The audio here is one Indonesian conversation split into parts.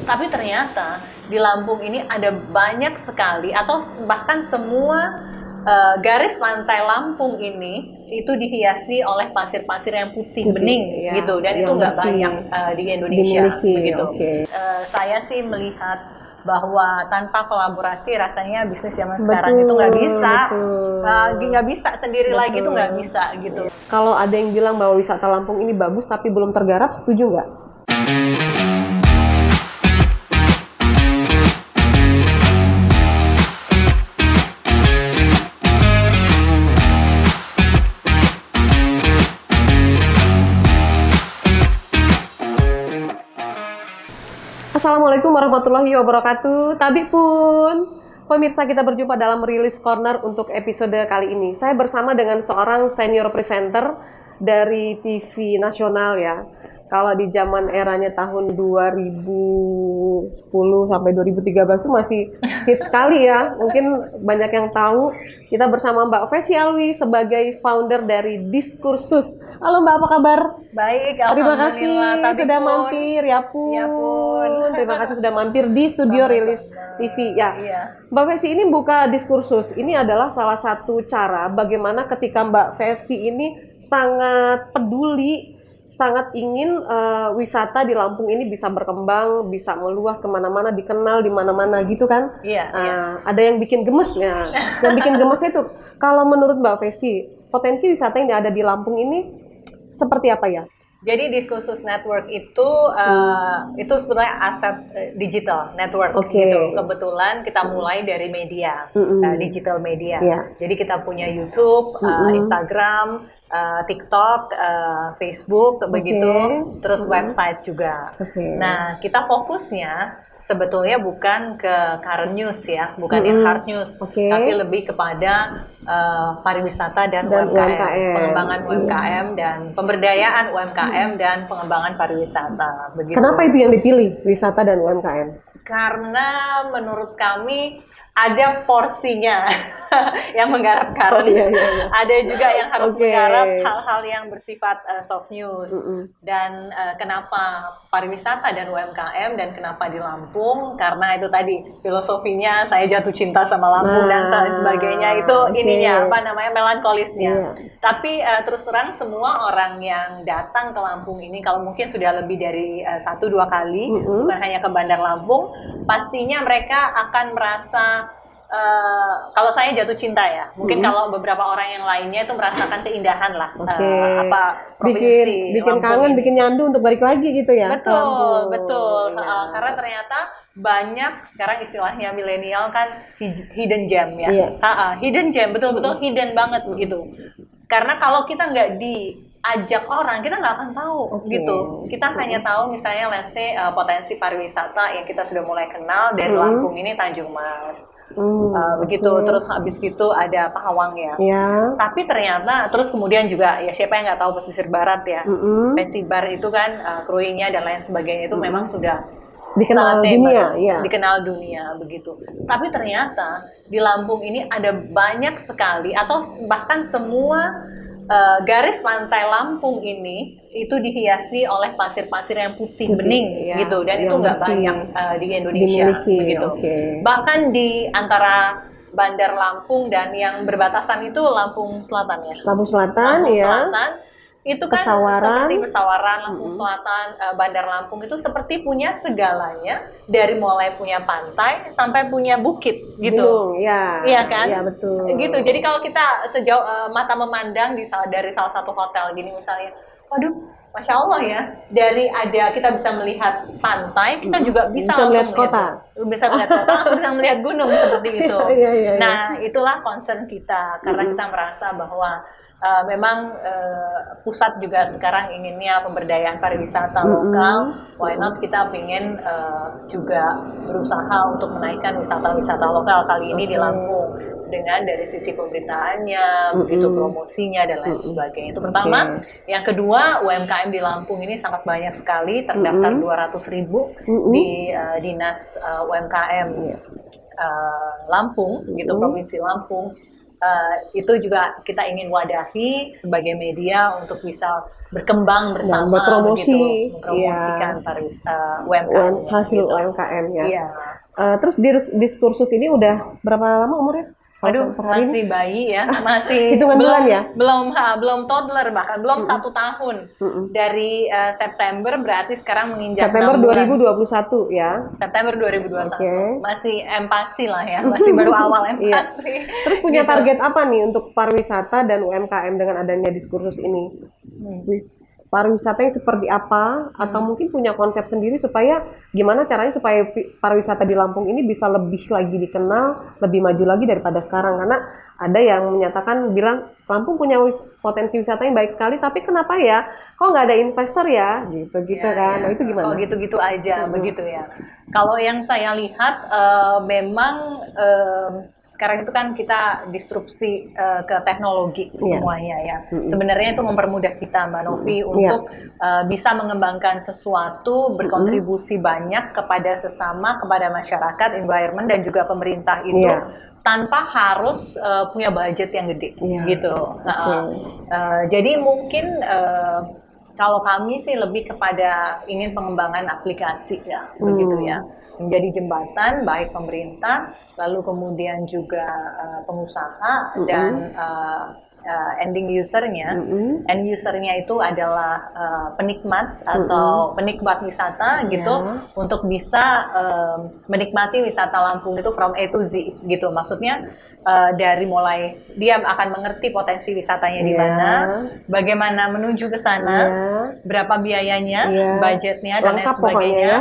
Tapi ternyata di Lampung ini ada banyak sekali atau bahkan semua garis pantai Lampung ini itu dihiasi oleh pasir-pasir yang putih bening ya, gitu, dan itu yang nggak bersih banyak di Indonesia dimiliki. begitu. Oke. Saya sih melihat bahwa tanpa kolaborasi rasanya bisnis zaman sekarang itu nggak bisa, nggak bisa sendiri lagi tuh nggak bisa gitu. Kalau ada yang bilang bahwa wisata Lampung ini bagus tapi belum tergarap, setuju nggak? Assalamualaikum warahmatullahi wabarakatuh. Tabi pun, pemirsa, kita berjumpa dalam Rilis Corner untuk episode kali ini. Saya bersama dengan seorang senior presenter dari TV nasional ya. Kalau di zaman eranya tahun 2010 sampai 2013 itu masih hits sekali ya. Mungkin banyak yang tahu. Kita bersama Mbak Vesy Alwi sebagai founder dari Diskursus. Halo Mbak, apa kabar? Baik, Terima kasih alhamdulillah. sudah mampir, ya pun. Terima kasih sudah mampir di studio Rilis TV. Ya, Iya. Mbak Vesy ini buka Diskursus. Ini adalah salah satu cara bagaimana ketika Mbak Vesy ini sangat peduli, sangat ingin wisata di Lampung ini bisa berkembang, bisa meluas kemana-mana, dikenal di mana-mana gitu kan? Iya, iya. Ada yang bikin gemes ya. Yang bikin gemes itu, kalau menurut Mbak Vesy, potensi wisata yang ada di Lampung ini seperti apa ya? Jadi Diskursus Network itu sebenarnya aset digital network gitu. Kebetulan kita mulai dari media, digital media. Jadi kita punya YouTube, Instagram, TikTok, Facebook, begitu, terus website juga. Nah, kita fokusnya sebetulnya bukan ke current news ya, bukan in hard news, tapi lebih kepada pariwisata dan UMKM, pengembangan UMKM dan pemberdayaan UMKM dan pengembangan pariwisata. Begitu. Kenapa itu yang dipilih, wisata dan UMKM? Karena menurut kami ada porsinya yang menggarap current, ada juga yang harus menggarap hal-hal yang bersifat soft news. Dan kenapa pariwisata dan UMKM dan kenapa di Lampung? Karena itu tadi filosofinya saya jatuh cinta sama Lampung dan sebagainya, itu ininya apa namanya melankolisnya. Tapi terus terang semua orang yang datang ke Lampung ini, kalau mungkin sudah lebih dari 1-2 kali, bukan hanya ke Bandar Lampung, pastinya mereka akan merasa kalau saya jatuh cinta ya, mungkin kalau beberapa orang yang lainnya itu merasakan keindahan lah, provinsi bikin kangen, bikin nyandu untuk balik lagi gitu ya. Betul. Karena ternyata banyak sekarang istilahnya milenial kan hidden gem ya, hidden gem, betul-betul hidden banget begitu. Karena kalau kita nggak diajak orang, kita nggak akan tahu gitu. Kita hanya tahu misalnya let's say potensi pariwisata yang kita sudah mulai kenal dari Lampung ini, Tanjung Mas. Begitu, terus habis itu ada Pahawang ya. Tapi ternyata terus kemudian juga ya siapa yang nggak tahu pesisir barat ya, Pesibar itu kan cruising-nya dan lain sebagainya itu memang sudah dikenal dunia, dikenal dunia begitu. Tapi ternyata di Lampung ini ada banyak sekali atau bahkan semua garis pantai Lampung ini itu dihiasi oleh pasir-pasir yang putih bening gitu, dan itu nggak banyak di Indonesia begitu. Bahkan di antara Bandar Lampung dan yang berbatasan itu Lampung Selatan ya. Lampung Selatan, itu kan seperti Besawaran, Lampung Selatan, Bandar Lampung itu seperti punya segalanya, dari mulai punya pantai sampai punya bukit gitu. Iya kan? Iya, betul. Gitu. Jadi kalau kita sejauh mata memandang dari salah satu hotel gini misalnya, waduh, Masya Allah ya, dari kita bisa melihat pantai, kita juga bisa melihat kota. Bisa melihat kota, bisa melihat gunung seperti itu. Nah, itulah concern kita, karena kita merasa bahwa memang pusat juga sekarang inginnya pemberdayaan pariwisata lokal. Why not kita ingin juga berusaha untuk menaikkan wisata-wisata lokal kali ini di Lampung, dengan dari sisi pemberitaannya, begitu promosinya dan lain sebagainya. Itu pertama. Yang kedua, UMKM di Lampung ini sangat banyak sekali, terdaftar 200.000 di Dinas UMKM Lampung, gitu, Provinsi Lampung. Itu juga kita ingin wadahi sebagai media untuk bisa berkembang bersama, berpromosi, begitu, mempromosikan UMKM, hasil gitu. UMKM ya. Iya. Terus diskursus ini udah berapa lama umurnya? Aduh, masih bayi ya, masih hitungan bulan ya? Belum toddler, bahkan belum 1 tahun. Dari September berarti sekarang menginjak September 6 bulan. 2021 ya. September 2021. Masih empati lah ya, masih baru awal empati. Terus punya target apa nih untuk pariwisata dan UMKM dengan adanya diskursus ini? Pariwisata yang seperti apa, atau mungkin punya konsep sendiri supaya gimana caranya supaya pariwisata di Lampung ini bisa lebih lagi dikenal, lebih maju lagi daripada sekarang. Karena ada yang menyatakan bilang Lampung punya potensi wisata yang baik sekali, tapi kenapa ya kok nggak ada investor ya, gitu kan. Nah itu gimana? Oh gitu-gitu aja, begitu ya. Kalau yang saya lihat memang sekarang itu kan kita disrupsi ke teknologi semuanya ya. Sebenarnya itu mempermudah kita, Mbak Novi, untuk bisa mengembangkan sesuatu, berkontribusi banyak kepada sesama, kepada masyarakat, environment, dan juga pemerintah itu tanpa harus punya budget yang gede, gitu. Jadi mungkin kalau kami sih lebih kepada ingin pengembangan aplikasi ya, begitu ya. Menjadi jembatan baik pemerintah, lalu kemudian juga pengusaha dan ending usernya. End usernya itu adalah penikmat atau penikmat wisata gitu, untuk bisa menikmati wisata Lampung itu from A to Z gitu. Maksudnya dari mulai dia akan mengerti potensi wisatanya di mana, bagaimana menuju ke sana, berapa biayanya, budgetnya dan lain sebagainya,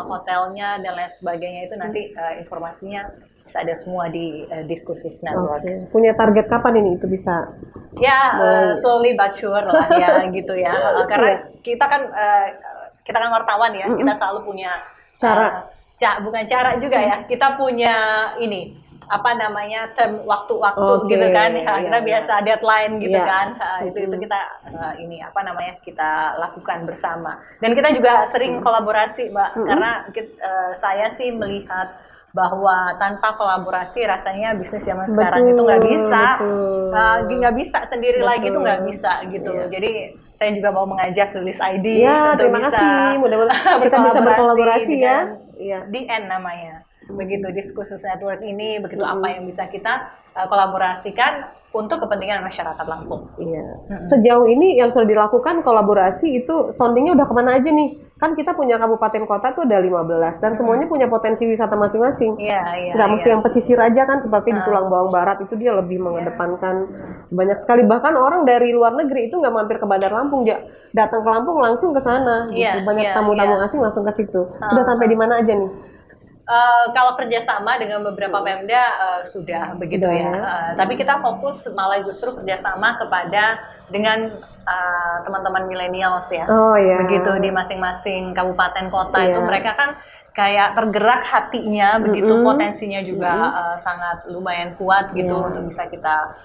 hotelnya dan lain sebagainya, itu nanti informasinya bisa ada semua di Diskursus Network. Punya target kapan ini itu bisa? Ya slowly but sure lah ya gitu ya. Karena kita kan wartawan ya, kita selalu punya cara, bukan cara juga ya. Kita punya ini apa namanya term waktu-waktu gitu kan, kita biasa deadline gitu kan, itu kita ini apa namanya kita lakukan bersama, dan kita juga sering kolaborasi, Mbak, karena saya sih melihat bahwa tanpa kolaborasi rasanya bisnis zaman sekarang itu nggak bisa sendiri lagi, itu nggak bisa gitu. Jadi saya juga mau mengajak Rilis ID untuk terima bisa kasih. Mudah-mudahan kita bisa berkolaborasi ya. DN namanya. Begitu Diskursus Network ini, begitu apa yang bisa kita kolaborasikan untuk kepentingan masyarakat Lampung. Sejauh ini yang sudah dilakukan kolaborasi itu soundingnya udah kemana aja nih? Kan kita punya kabupaten kota tuh ada 15 dan semuanya punya potensi wisata masing-masing. Nggak mesti yang pesisir aja kan, seperti di Tulang Bawang Barat itu dia lebih mengedepankan banyak sekali. Bahkan orang dari luar negeri itu nggak mampir ke Bandar Lampung, datang ke Lampung langsung ke sana. Gitu. Banyak tamu-tamu asing langsung ke situ. Sudah sampai di mana aja nih? Kalau kerjasama dengan beberapa Pemda sudah begitu ya. Tapi kita fokus malah justru kerjasama dengan teman-teman milenials ya. Begitu di masing-masing kabupaten kota itu mereka kan kayak tergerak hatinya, begitu potensinya juga sangat lumayan kuat gitu untuk bisa kita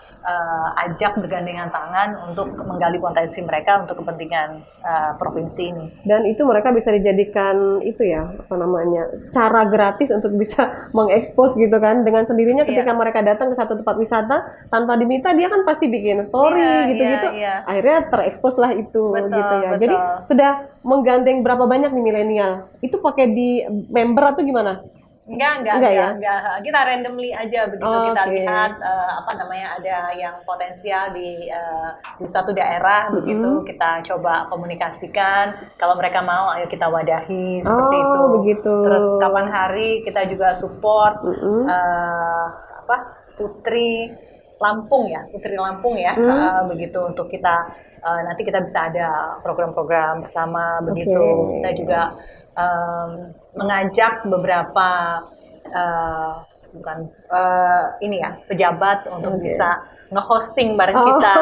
ajak bergandengan tangan untuk menggali potensi mereka untuk kepentingan provinsi ini. Dan itu mereka bisa dijadikan itu ya, apa namanya, cara gratis untuk bisa mengekspos gitu kan, dengan sendirinya ketika mereka datang ke satu tempat wisata tanpa diminta, dia kan pasti bikin story gitu-gitu. Akhirnya terekspos lah itu gitu ya. Jadi sudah menggandeng berapa banyak nih milenial? Itu pakai di member atau gimana? Enggak. Kita randomly aja begitu, kita lihat apa namanya, ada yang potensial di suatu daerah begitu, kita coba komunikasikan. Kalau mereka mau, ayo kita wadahi seperti itu. Begitu. Terus kapan hari kita juga support Putri Lampung ya, begitu, untuk kita nanti kita bisa ada program-program bersama begitu. Kita juga mengajak beberapa pejabat untuk bisa nge-hosting bareng kita,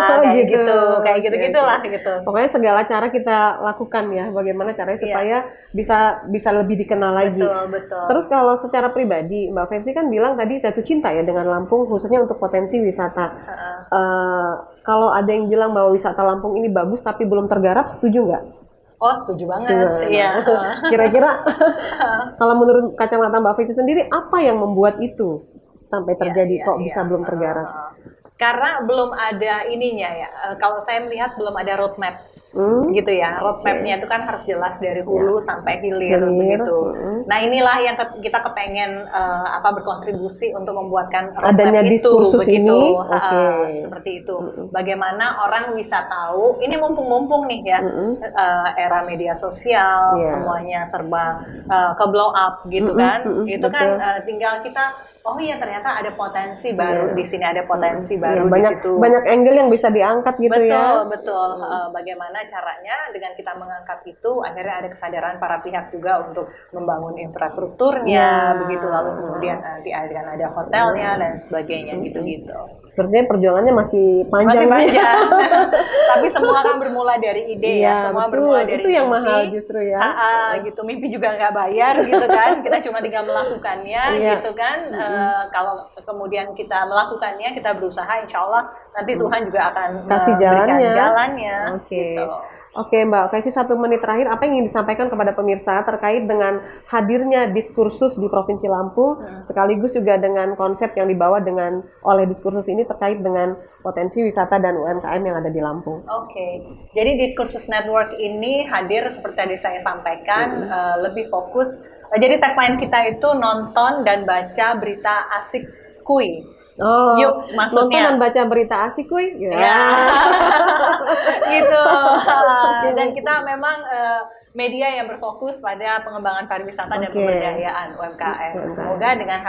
kayak gitu-gitulah gitu. Pokoknya segala cara kita lakukan ya, bagaimana caranya supaya bisa lebih dikenal lagi. Betul. Terus kalau secara pribadi, Mbak Fevzi kan bilang tadi jatuh cinta ya dengan Lampung, khususnya untuk potensi wisata. Kalau ada yang bilang bahwa wisata Lampung ini bagus tapi belum tergarap, setuju nggak? Oh, setuju banget. Iya. Kira-kira kalau menurut kacamata Mbak Fevzi sendiri, apa yang membuat itu sampai terjadi bisa belum tergarap? Karena belum ada ininya ya. Kalau saya melihat belum ada roadmap gitu ya. Roadmap-nya itu kan harus jelas dari hulu sampai hilir begitu. Nah inilah yang kita kepengen berkontribusi untuk membuatkan adanya diskursus begitu. ini. Seperti itu. Bagaimana orang bisa tahu, ini mumpung-mumpung nih ya, era media sosial, semuanya serba ke blow up gitu kan. Itu kan tinggal kita, oh iya ternyata ada potensi baru di sini, ada potensi baru di situ. Banyak angle yang bisa diangkat gitu ya. Betul. Bagaimana caranya dengan kita mengangkat itu, akhirnya ada kesadaran para pihak juga untuk membangun infrastrukturnya, begitu, lalu kemudian nanti ada hotelnya dan sebagainya gitu-gitu. Sepertinya perjuangannya masih panjang. Tapi semua kan bermula dari ide ya, semua bermula dari itu yang mahal justru ya. Gitu, mimpi juga nggak bayar gitu kan, kita cuma tinggal melakukannya gitu kan. Kalau kemudian kita melakukannya, kita berusaha, insya Allah nanti Tuhan juga akan kasih jalannya. Gitu. Oke Mbak Fesi, 1 menit terakhir, apa yang ingin disampaikan kepada pemirsa terkait dengan hadirnya diskursus di Provinsi Lampung, sekaligus juga dengan konsep yang dibawa oleh diskursus ini terkait dengan potensi wisata dan UMKM yang ada di Lampung. Oke. Jadi diskursus network ini hadir seperti tadi saya sampaikan, lebih fokus. Jadi tagline kita itu nonton dan baca berita asik kuy. Yuk, maksudnya nonton dan baca berita asik kuy. Gitu. Dan kita memang media yang berfokus pada pengembangan pariwisata dan pemberdayaan UMKM. Semoga dengan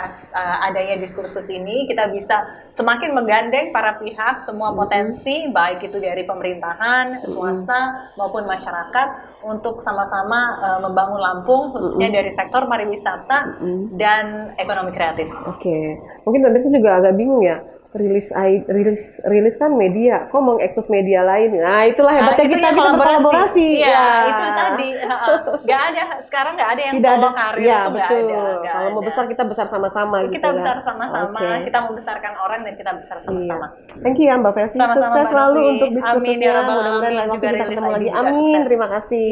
adanya diskursus ini kita bisa semakin menggandeng para pihak, semua potensi, baik itu dari pemerintahan, swasta maupun masyarakat, untuk sama-sama membangun Lampung, khususnya dari sektor pariwisata dan ekonomi kreatif. Mungkin nanti saya juga agak bingung ya. Rilis kan media, kok mengekspos media lain? Nah, itulah hebatnya kita berkolaborasi. Itu tadi. Nggak ada, sekarang nggak ada yang solo karir. Ya, betul. Kalau mau besar, kita besar sama-sama. Kita besar sama-sama, kita membesarkan orang dan kita besar sama-sama. Thank you ya Mbak Fesi. Sukses selalu untuk diskusinya. Mudah-mudahan lain waktu kita ketemu lagi. Amin. Terima kasih.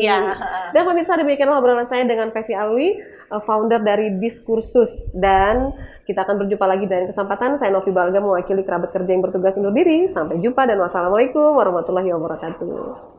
Dan pemirsa, demikianlah obrolan saya dengan Fesi Alwi, founder dari Diskursus. Dan kita akan berjumpa lagi dari kesempatan. Saya Novi Balga, mewakili kerabat kerja yang bertugas undur diri. Sampai jumpa dan wassalamualaikum warahmatullahi wabarakatuh.